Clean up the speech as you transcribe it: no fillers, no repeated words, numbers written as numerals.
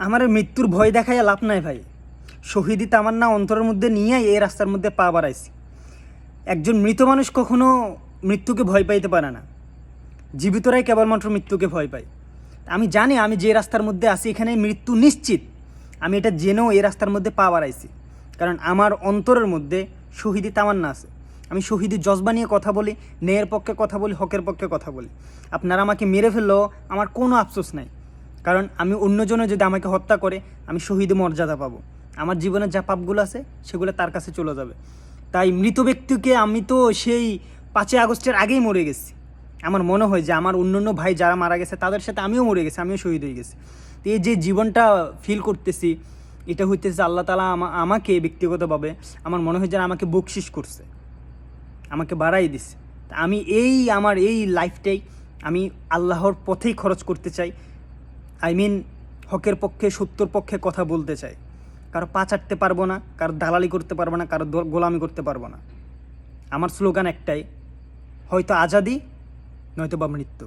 আমার মৃত্যুর ভয় দেখাইয়া লাভ নাই ভাই। শহীদি তামান্না অন্তরের মধ্যে নিয়ে এই রাস্তার মধ্যে পা বাড়াইছি। একজন মৃত মানুষ কখনো মৃত্যুকে ভয় পাইতে পারে না, জীবিতরাই কেবলমাত্র মৃত্যুকে ভয় পায়। আমি জানি আমি যে রাস্তার মধ্যে আছি এখানে মৃত্যু নিশ্চিত। আমি এটা জেনেও এই রাস্তার মধ্যে পা বাড়াইছি, কারণ আমার অন্তরের মধ্যে শহীদি তামান্না আছে। আমি শহীদি জজবা নিয়ে কথা বলি, ন্যায়ের পক্ষে কথা বলি, হকের পক্ষে কথা বলি। আপনারা আমাকে মেরে ফেললেও আমার কোনো আফসোস নাই, কারণ আমি অন্যজনে যদি আমাকে হত্যা করে আমি শহীদ মর্যাদা পাবো। আমার জীবনের যা পাপগুলো আছে সেগুলো তার কাছে চলে যাবে। তাই মৃত ব্যক্তিকে আমি তো সেই 5ই আগস্টের আগেই মরে গেছি। আমার মনে হয় যে আমার অন্য ভাই যারা মারা গেছে তাদের সাথে আমিও মরে গেছি, আমিও শহীদ হয়ে গেছি। তো এই যে জীবনটা ফিল করতেছি, এটা হইতেছে আল্লাহ তাআলা আমাকে ব্যক্তিগতভাবে আমার মনে হয় যেন আমাকে বকশিস করছে, আমাকে বাড়াই দিছে। তা আমি আমার এই লাইফটাই আমি আল্লাহর পথেই খরচ করতে চাই। হকের পক্ষে, সত্যর পক্ষে কথা বলতে চাই। কারো পা চাটতে পারবো না, কারো দালালি করতে পারবো না, কারো গোলামি করতে পারবো না। আমার স্লোগান একটাই, হয়তো আজাদি নয়তো বা মৃত্যু।